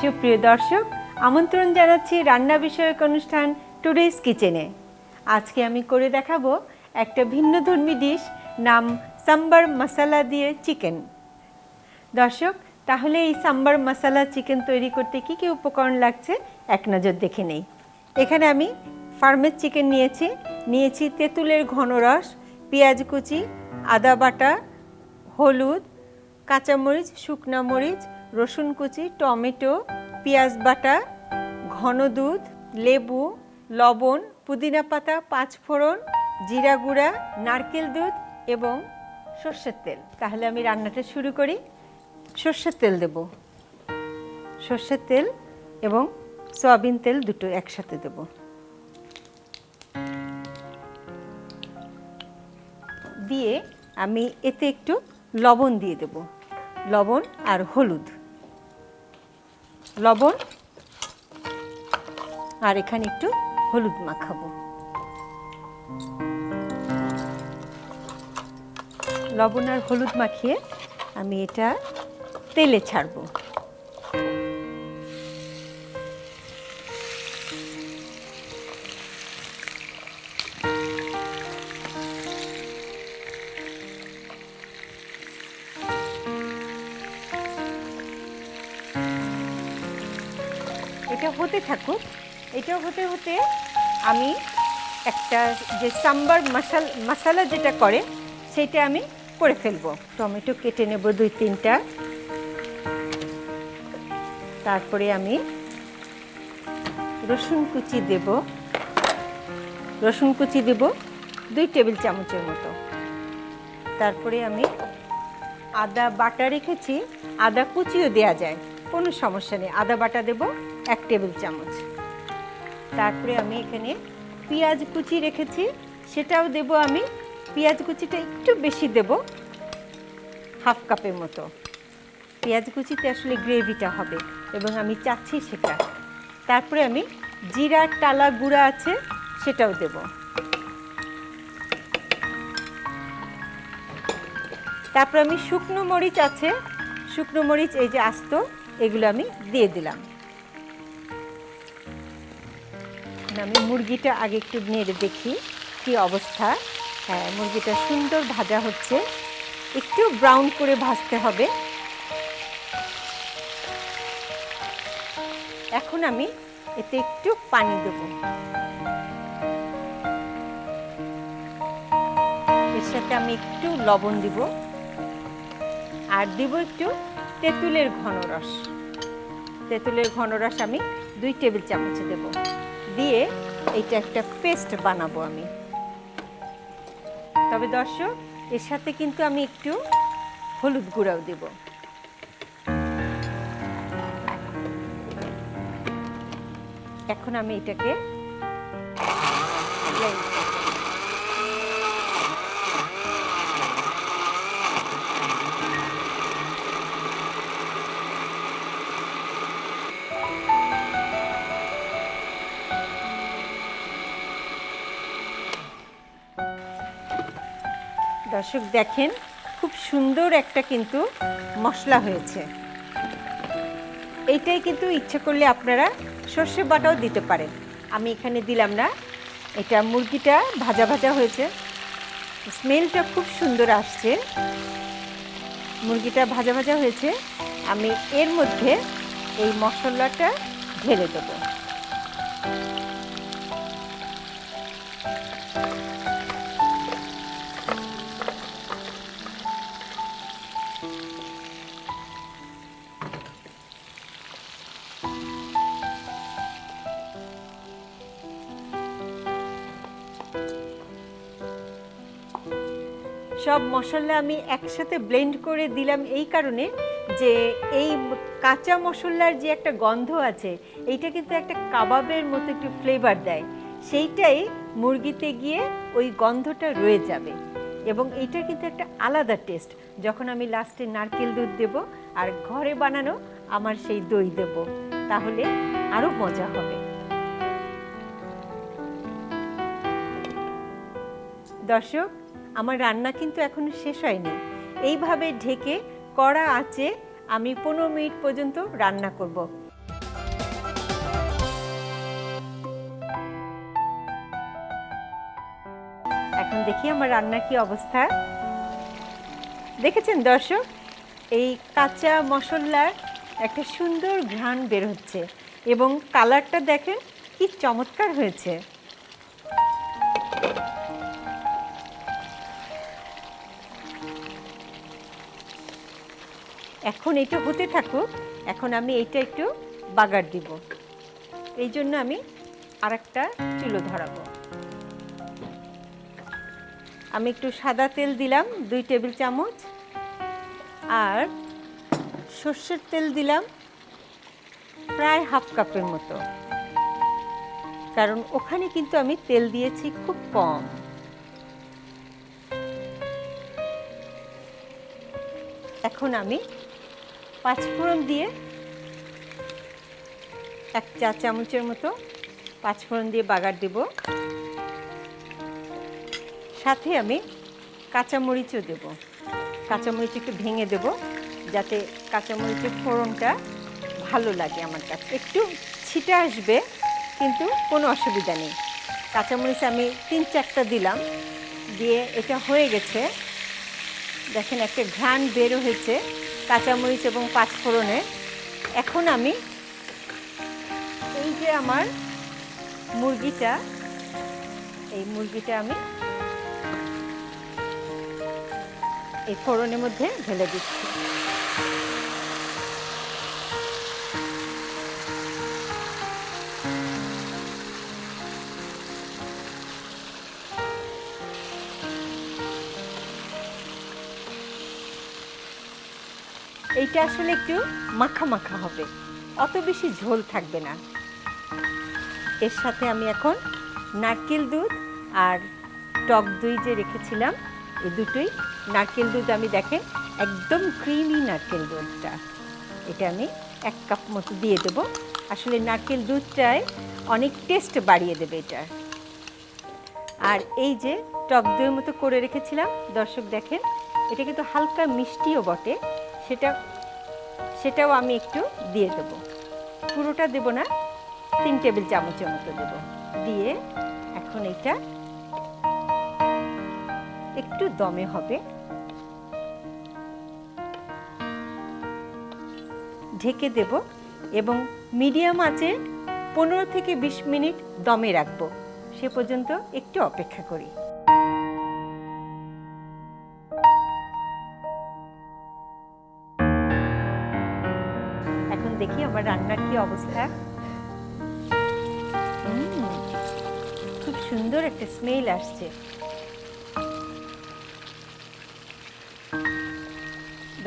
সুপ্রিয় দর্শক, আমন্ত্রণ জানাচ্ছি রান্না বিষয়ক অনুষ্ঠান টুডেজ কিচেনে। আজকে আমি করে দেখাবো একটা ভিন্নধর্মী ডিশ, নাম সাম্বার মশলা দিয়ে চিকেন। দর্শক, তাহলে এই সাম্বার মশলা চিকেন তৈরি করতে কি কি উপকরণ লাগছে এক নজর দেখে নেই। এখানে আমি ফার্মের চিকেন নিয়েছি তেঁতুলের ঘন রস, পেঁয়াজ কুচি, আদা বাটা, হলুদ, কাঁচামরিচ, শুকনা মরিচ, রসুন কুচি, টমেটো, পেঁয়াজ বাটা, ঘন দুধ, লেবু, লবণ, পুদিনা পাতা, পাঁচফোড়ন, জিরা গুঁড়া, নারকেল দুধ এবং সর্ষের তেল। তাহলে আমি রান্নাটা শুরু করি। সর্ষের তেল দেব, সর্ষের তেল এবং সয়াবিন তেল দুটো একসাথে দেব। দিয়ে আমি এতে একটু লবণ দিয়ে দেব, লবণ আর হলুদ, লবণ আর এখানে একটু হলুদ মাখাবো। লবণ আর হলুদ মাখিয়ে আমি এটা তেলে ছাড়বো। এটা হতে থাকুক। এটা হতে হতে আমি একটা যে সাম্বার মশলা যেটা করে সেটা আমি করে ফেলবো। টমেটো কেটে নেব 2-3টা। তারপরে আমি রসুন কুচি দেব, রসুন কুচি দেব 2 টেবিল চামচের মতো। তারপরে আমি আদা বাটা রেখেছি, আদা কুচিও দেওয়া যায়, কোনো সমস্যা নেই। আদা বাটা দেব 1 টেবিল চামচ। তারপরে আমি এখানে পেঁয়াজ কুচি রেখেছি, সেটাও দেব আমি। পেঁয়াজ কুচিটা একটু বেশি দেব, 1/2 কাপের মতো। পেঁয়াজ কুচিতে আসলে গ্রেভিটা হবে এবং আমি চাচ্ছি সেটা। তারপরে আমি জিরার টালা গুঁড়া আছে, সেটাও দেব। তারপর আমি শুকনো মরিচ আছে, শুকনো মরিচ এই যে আস্ত, এগুলো আমি দিয়ে দিলাম। আমি মুরগিটা আগে একটু নেড়ে দেখি কি অবস্থা। হ্যাঁ, মুরগিটা সুন্দর ভাজা হচ্ছে, একটু ব্রাউন করে ভাজতে হবে। এখন আমি এতে একটু পানি দেব, এর সাথে আমি একটু লবণ দিব আর দিব একটু তেঁতুলের ঘন রস। তেঁতুলের ঘন রস আমি 2 টেবিল চামচ দেব। দিয়ে এইটা একটা পেস্ট বানাবো আমি। তবে দর্শক, এর সাথে কিন্তু আমি একটু হলুদ গুঁড়াও দেব। এখন আমি এটাকে দর্শক দেখেন, খুব সুন্দর একটা কিন্তু মশলা হয়েছে। এইটাই কিন্তু ইচ্ছে করলে আপনারা সর্ষে বাটাও দিতে পারেন, আমি এখানে দিলাম না। এটা মুরগিটা ভাজা ভাজা হয়েছে, স্মেলটা খুব সুন্দর আসছে। মুরগিটা ভাজা ভাজা হয়েছে, আমি এর মধ্যে এই মশলাটা ঢেলে দেবো। সব মশলা আমি একসাথে ব্লেন্ড করে দিলাম এই কারণে যে এই কাঁচা মশলার যে একটা গন্ধ আছে, এইটা কিন্তু একটা কাবাবের মতো একটু ফ্লেভার দেয়। সেইটাই মুরগিতে গিয়ে ওই গন্ধটা রয়ে যাবে এবং এইটা কিন্তু একটা আলাদা টেস্ট। যখন আমি লাস্টে নারকেল দুধ দেব আর ঘরে বানানো আমার সেই দই দেব, তাহলে আরও মজা হবে। দর্শক, আমার রান্না কিন্তু এখনো শেষ হয়নি। এইভাবে ঢেকে কড়া আঁচে আমি 15 মিনিট পর্যন্ত রান্না করব। দেখি আমার রান্নার কি অবস্থা। দেখেছেন দর্শক, এই কাঁচা মশলার একটা সুন্দর ঘ্রাণ বের হচ্ছে এবং কালারটা দেখেন কি চমৎকার হয়েছে। এখন এটা হতে থাকুক, এখন আমি এইটা একটু বাগার দিব। এই জন্য আমি আরেকটা চুলো ধরাবো। আমি একটু সাদা তেল দিলাম 2 টেবিল চামচ, আর সর্ষের তেল দিলাম প্রায় হাফ কাপের মতো, কারণ ওখানে কিন্তু আমি তেল দিয়েছি খুব কম। এখন আমি 5 ফোড়ন দিয়ে 1 চা চামচের মতো 5 ফোড়ন দিয়ে বাগার দেব। সাথে আমি কাঁচামরিচও দেব। কাঁচামরিচ একটু ভেঙে দেব যাতে কাঁচামরিচের ফোড়নটা ভালো লাগে আমার কাছে। একটু ছিটা আসবে কিন্তু কোনো অসুবিধা নেই। কাঁচামরিচ আমি 3-4টা দিলাম, দিয়ে এটা হয়ে গেছে। দেখেন একটা ঘ্রাণ বের হয়েছে কাঁচামরিচ এবং 5 ফোড়নে। এখন আমি এই যে আমার মুরগিটা, এই মুরগিটা আমি এই ফোড়নের মধ্যে ঢেলে দিচ্ছি। এইটা আসলে একটু মাখা মাখা হবে, অত বেশি ঝোল থাকবে না। এর সাথে আমি এখন নারকেল দুধ আর টক দই যে রেখেছিলাম, এই দুটোই। নারকেল দুধ আমি দেখেন একদম ক্রিমি নারকেল দুধটা, এটা আমি 1 কাপ মতো দিয়ে দেব। আসলে নারকেল দুধটায় অনেক টেস্ট বাড়িয়ে দেবে এটা। আর এই যে টক দইয়ের মতো করে রেখেছিলাম দর্শক দেখেন, এটা কিন্তু হালকা মিষ্টিও বটে, সেটাও আমি একটু দিয়ে দেব। পুরোটা দেব না, 3 টেবিল চামচের মতো দেব। দিয়ে এখন এটা একটু দমে হবে, ঢেকে দেব এবং মিডিয়াম আঁচে 15 থেকে 20 মিনিট দমে রাখবো। সে পর্যন্ত একটু অপেক্ষা করি। এখন দেখি আমার রান্নার কি অবস্থা। খুব সুন্দর একটা স্মেল আসছে।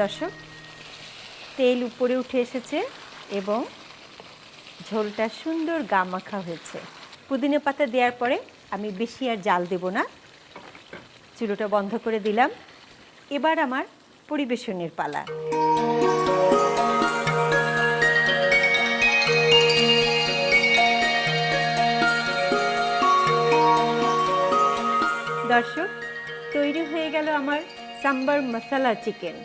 দর্শক, তেল উপরে উঠে এসেছে এবং ঝোলটা সুন্দর গা মাখা হয়েছে। পুদিনা পাতা দেওয়ার পরে আমি বেশি আর জাল দেব না, চুলোটা বন্ধ করে দিলাম। এবার আমার পরিবেশনের পালা। দর্শক, তৈরি হয়ে গেল আমার সাম্বার মশলা চিকেন।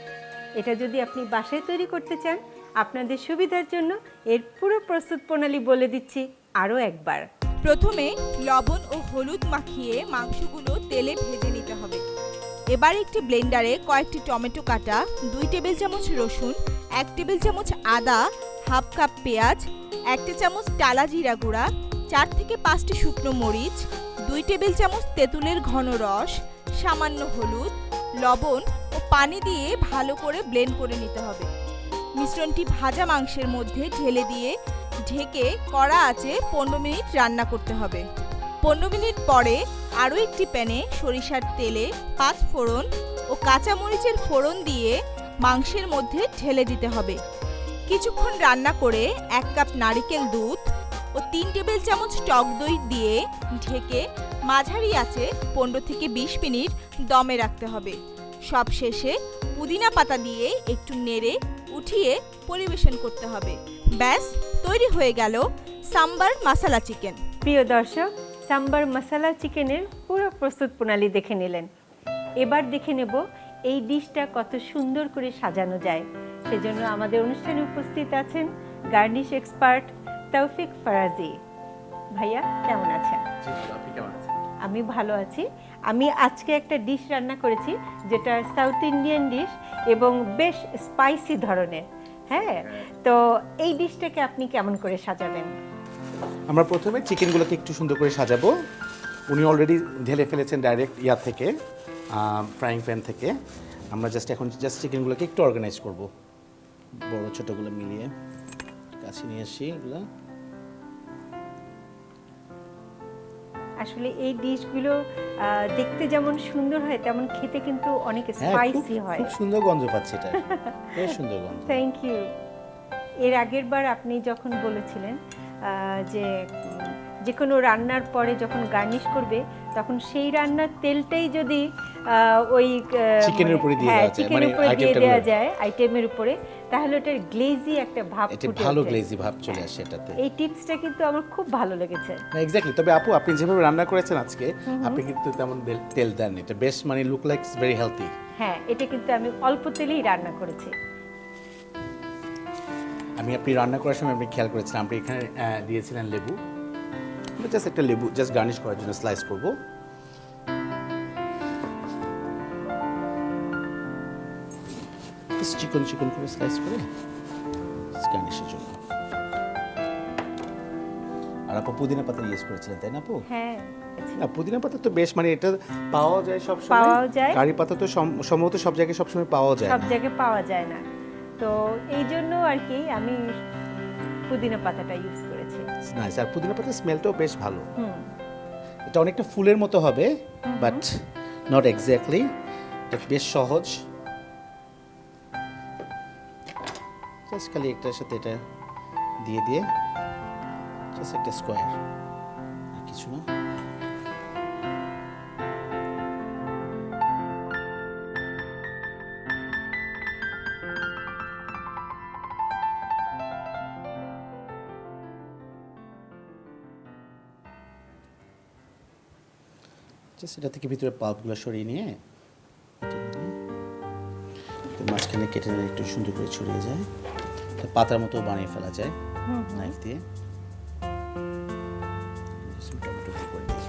এটা যদি আপনি বাসায় তৈরি করতে চান, আপনাদের সুবিধার জন্য এর পুরো প্রস্তুত প্রণালী বলে দিচ্ছি আরও একবার। প্রথমে লবণ ও হলুদ মাখিয়ে মাংসগুলো তেলে ভেজে নিতে হবে। এবার একটি ব্লেন্ডারে কয়েকটি টমেটো কাটা, 2 টেবিল চামচ রসুন, 1 টেবিল চামচ আদা, হাফ কাপ পেঁয়াজ, 1 চামচ টালা জিরা গুঁড়া, 4 থেকে 5টি শুকনো মরিচ, 2 টেবিল চামচ তেঁতুলের ঘন রস, সামান্য হলুদ, লবণ ও পানি দিয়ে ভালো করে ব্লেন্ড করে নিতে হবে। মিশ্রণটি ভাজা মাংসের মধ্যে ঢেলে দিয়ে ঢেকে কড়া আঁচে 15 মিনিট রান্না করতে হবে। 15 মিনিট পরে আরও একটি প্যানে সরিষার তেলে 5 ফোড়ন ও কাঁচামরিচের ফোড়ন দিয়ে মাংসের মধ্যে ঢেলে দিতে হবে। কিছুক্ষণ রান্না করে 1 কাপ নারকেল দুধ ও 3 টেবিল চামচ টক দই দিয়ে ঢেকে মাঝারি আঁচে 15 থেকে 20 মিনিট দমে রাখতে হবে। সবশেষে পুদিনা পাতা দিয়ে একটু নেড়ে উঠিয়ে পরিবেশন করতে হবে। ব্যাস, তৈরি হয়ে গেল সাম্বার মশলা চিকেন। প্রিয় দর্শক, সাম্বার মশলা চিকেনের পুরো প্রস্তুত প্রণালী দেখে নিলেন। এবার দেখে নেব এই ডিশটা কত সুন্দর করে সাজানো যায়। সেজন্য আমাদের অনুষ্ঠানে উপস্থিত আছেন গার্নিশ এক্সপার্ট তৌফিক ফরাজি। ভাইয়া কেমন আছেন? আপনি কেমন আছেন? আমি ভালো আছি। আমি আজকে একটা ডিশ রান্না করেছি যেটা সাউথ ইন্ডিয়ান ডিশ এবং বেশ স্পাইসি ধরনের। হ্যাঁ, তো এই ডিশটাকে আপনি কেমন করে সাজাবেন? আমরা প্রথমে চিকেনগুলোকে একটু সুন্দর করে সাজাবো। উনি অলরেডি ঢেলে ফেলেছেন ডাইরেক্ট ইয়া থেকে, ফ্রাইং প্যান থেকে। আমরা এখন চিকেনগুলোকে একটু অর্গানাইজ করব, বড় ছোটোগুলো মিলিয়ে কাছে নিয়ে আসি এগুলো। আসলে এই ডিশগুলো দেখতে যেমন সুন্দর হয় তেমন খেতে কিন্তু অনেক স্পাইসি হয়। খুব সুন্দর গন্ধ পাচ্ছি এটা, বেশ সুন্দর গন্ধ। Thank you. এর আগের বার আপনি যখন বলেছিলেন যে কোনো রান্নার পরে যখন গার্নিশ করবে তখন সেই রান্নার তেলটাই যদি ওই চিকেনের উপরে দিয়ে দেওয়া যায়, চিকেনের উপরে দিয়ে দেওয়া যায় আইটেমের উপরে, তাহলে ওটার গ্লেজি একটা ভাব এটা ফুটে ভালো ওঠে। গ্লেজি ভাব চলে আসে এটাতে। এই টিপসটা কিন্তু আমার খুব ভালো লেগেছে। না এক্স্যাক্টলি, তবে আপু আপনি যেভাবে রান্না করেছেন আজকে, আপনি কিন্তু তেমন তেল দেন, এটা বেশ মানে লুক লাইকস ভেরি হেলদি। হ্যাঁ, এটা কিন্তু আমি অল্প তেলেই রান্না করেছি। আপনি রান্না করার সময় আপনি খেয়াল করেছিলেন আপনি এখানে দিয়েছিলেন লেবু। আমরা জাস্ট একটা লেবু জাস্ট গার্নিশ করার জন্য স্লাইস করব। চিকন চিকন করে স্লাইস করে গার্নিশের জন্য। আর আপু পুদিনা পাতা ইউজ করেছিলেন তাই না আপু? হ্যাঁ, না পুদিনা পাতা তো বেশ মানে এটা পাওয়া যায় সব সময়। পাওয়া যায়। কারি পাতা তো সম্ভবত সব জায়গায় সব সময় পাওয়া যায় সব না। জায়গায় পাওয়া যায় না, তো এই জন্য আর কি আমি পুদিনা পাতাটা ইউজ করেছি। নাইস, আর পুদিনা পাতার স্মেলটাও বেশ ভালো। হুম, এটা অনেকটা ফুলের মতো হবে, বাট নট এক্স্যাক্টলি। এটা বেশ সহজ। জাস্ট খালি একটার সাথে এটা দিয়ে জাস্ট একটা স্কোয়ার, আর কিছু না। জাস্ট এটা থেকে ভিতরে পাল্পগুলো সরিয়ে নিয়ে মাঝখানে কেটে নিলে একটু সুন্দর করে ছড়িয়ে যায়। এটা পাতার মতো বানিয়ে ফেলা যায় নাইফ দিয়ে। টমেটো দিয়ে করে দিই।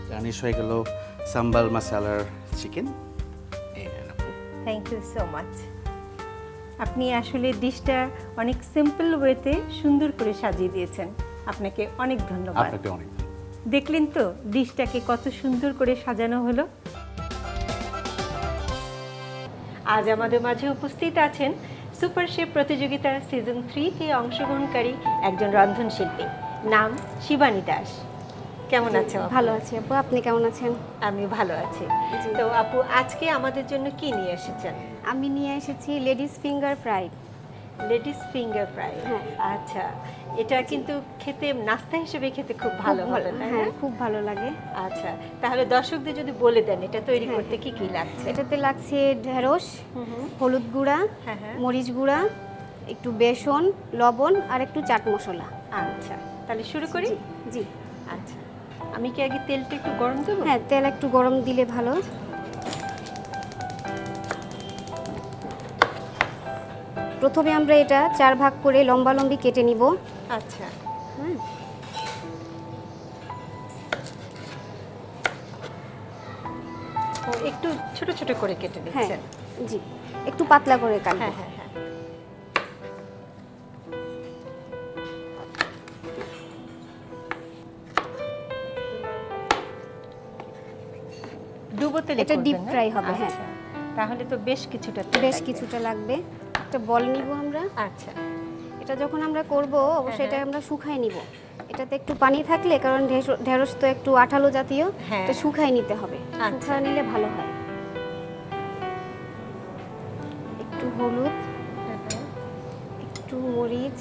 গার্নিশ হয়ে গেল সাম্বাল মশালার চিকেন। এই নেন আপু। Thank you so much. আপনি আসলে ডিশটা অনেক সিম্পল ওয়েতে সুন্দর করে সাজিয়ে দিয়েছেন, আপনাকে অনেক ধন্যবাদ। আপনাকে অনেক দেখলেন তো ডিশটাকে কত সুন্দর করে সাজানো হলো। আজ আমাদের মাঝে উপস্থিত আছেন সুপার শেফ প্রতিযোগিতা সিজন 3-তে অংশগ্রহণকারী একজন রন্ধনশিল্পী, নাম শিবানী দাস। কেমন আছেন? ভালো আছি আপু, আপনি কেমন আছেন? আমি ভালো আছি। জি। তো আপু আজকে আমাদের জন্য কি নিয়ে এসেছেন? আমি নিয়ে এসেছি ladies finger fry. Ladies finger fry. হ্যাঁ। আচ্ছা, এটা কিন্তু খেতে নাস্তা হিসেবে খেতে খুব ভালো হবে, তাই না? হ্যাঁ, খুব ভালো লাগে। আচ্ছা, তাহলে দর্শকদের যদি বলে দেন এটা তৈরি হ্যাঁ। করতে কি কি লাগছে? এটাতে লাগছে ঢেঁড়স, হলুদ গুঁড়া, হ্যাঁ, হ্যাঁ। মরিচ গুঁড়া, একটু বেসন, লবণ আর একটু চাট মশলা। আচ্ছা, তাহলে শুরু করি। জি, জি। আচ্ছা, আমি কি আগে তেলটা একটু গরম দেবো? হ্যাঁ, তেল একটু গরম দিলে ভালো। প্রথমে আমরা এটা 4 ভাগ করে লম্বা লম্বি কেটে নিব। আচ্ছা, হ্যাঁ, ও একটু ছোট ছোট করে কেটে হ্যাঁ, দিচ্ছেন। জি, একটু পাতলা করে কাটবো। হ্যাঁ হ্যাঁ হ্যাঁ। ডুবো তেলে এটা করবেন deep না? fry হবে, হ্যাঁ। আচ্ছা, তাহলে তো বেশ কিছুটা তেল বেশ লাগবে। কিছুটা লাগবে। একটা বল নিব আমরা। আচ্ছা, এটা যখন আমরা করব অবশ্যই হ্যাঁ, এটা হ্যাঁ। আমরা শুকায় নিব। এটাতে একটু পানি থাকলে, কারণ ঢেঁড়স তো একটু আঠালো জাতীয়, হ্যাঁ। এটা শুকায় নিতে হবে, আচ্ছা। শুকায় নিলে ভালো হয়। একটু হলুদ, একটু মরিচ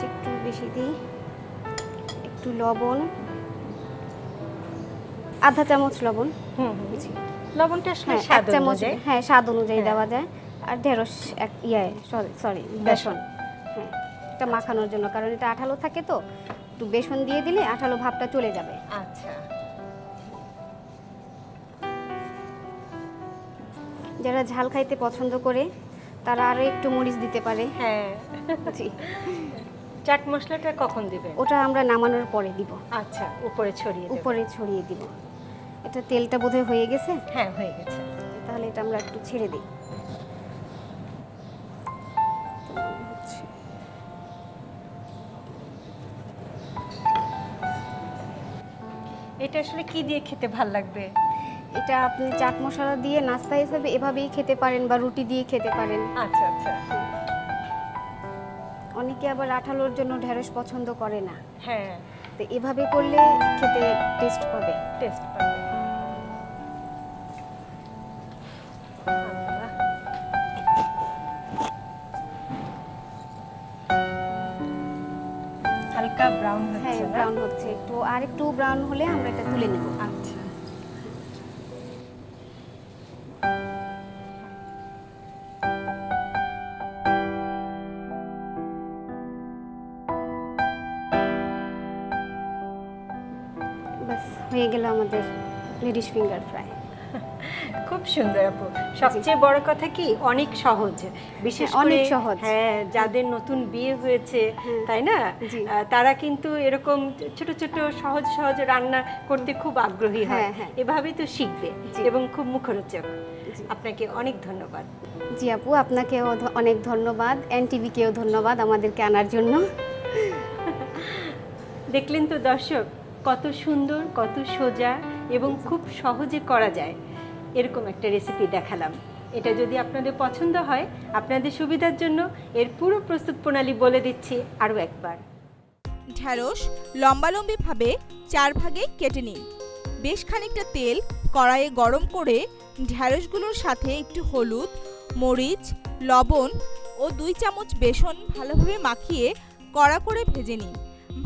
একটু বেশি দিই, একটু লবণ, আধা চামচ লবণ, হুম হুম। জি। লবণটা আসলে হ্যাঁ, স্বাদ এক চামচ, অনুযায়ী। হ্যাঁ স্বাদ অনুযায়ী হ্যাঁ। দেওয়া যায়। আর ঢেঁড়স সরি বেসন, হ্যাঁ এটা মাখানোর জন্য, কারণ এটা আঠালো থাকে তো, একটু বেসন দিয়ে দিলে আঠালো ভাবটা চলে যাবে। আচ্ছা। যারা ঝাল খাইতে পছন্দ করে তারা আরও একটু মরিচ দিতে পারে। হ্যাঁ। জি, চাট মশলাটা কখন দিবেন? ওটা আমরা নামানোর পরে দিব, আচ্ছা, উপরে ছড়িয়ে দেবেন। উপরে ছড়িয়ে দিব। এটা তেলটা বোধহয় হয়ে গেছে, হ্যাঁ, হয়ে গেছে। তাহলে এটা আমরা একটু ছেড়ে দিই। এটা আসলে কি দিয়ে খেতে ভাল লাগবে? এটা আপনি চাট মশলা দিয়ে নাস্তা হিসেবে এভাবেই খেতে পারেন, বা রুটি দিয়ে খেতে পারেন। আচ্ছা আচ্ছা। অনেকে আবার আঠালোর জন্য ঢেঁড়স পছন্দ করে না, হ্যাঁ, তো এভাবে করলে খেতে টেস্ট পাবে। টেস্ট পাবে। আল্লাহ। হালকা ব্রাউন হ্যাঁ, হচ্ছে না? ব্রাউন হচ্ছে, একটু আর একটু ব্রাউন হলে আমরা এটা তুলে নেব। আচ্ছা। ব্যাস হয়ে গেল আমাদের লেডিস ফিঙ্গার ফ্রাই। খুব সুন্দর আপু। সবচেয়ে বড় কথা কি, অনেক সহজ, বিশেষ হ্যাঁ, করে অনেক সহজ। হ্যাঁ, যাদের নতুন বিয়ে হয়েছে, তাই না, জি। তারা কিন্তু এরকম ছোট ছোট সহজ সহজ রান্না করতে খুব আগ্রহী হয়। হ্যাঁ, হ্যাঁ। এভাবেই তো শিখবে জি। এবং খুব মুখরোচক। জি। আপনাকে অনেক ধন্যবাদ। জি আপু, আপনাকেও অনেক ধন্যবাদ, এনটিভিকেও ধন্যবাদ আমাদেরকে আনার জন্য। দেখলেন তো দর্শক, কত সুন্দর, কত সোজা এবং খুব সহজে করা যায় এরকম একটা রেসিপি দেখালাম। এটা যদি আপনাদের পছন্দ হয়, আপনাদের সুবিধার জন্য এর পুরো প্রস্তুত প্রণালী বলে দিচ্ছি আরও একবার। ঢ্যাঁড়স লম্বালম্বিভাবে 4 ভাগে কেটে নিন। বেশ খানিকটা তেল কড়াইয়ে গরম করে ঢ্যাঁড়সগুলোর সাথে একটু হলুদ, মরিচ, লবণ ও 2 চামচ বেসন ভালোভাবে মাখিয়ে কড়া করে ভেজে নিন।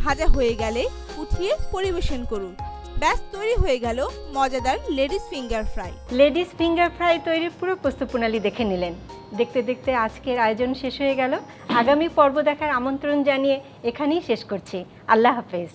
ভাজা হয়ে গেলে উঠিয়ে পরিবেশন করুন। ব্যাস তৈরি হয়ে গেল মজাদার ladies finger fry. Ladies finger fry তৈরির পুরো প্রস্তুত প্রণালী দেখে নিলেন। দেখতে দেখতে আজকের আয়োজন শেষ হয়ে গেল। আগামী পর্ব দেখার আমন্ত্রণ জানিয়ে এখানেই শেষ করছি। আল্লাহ হাফেজ।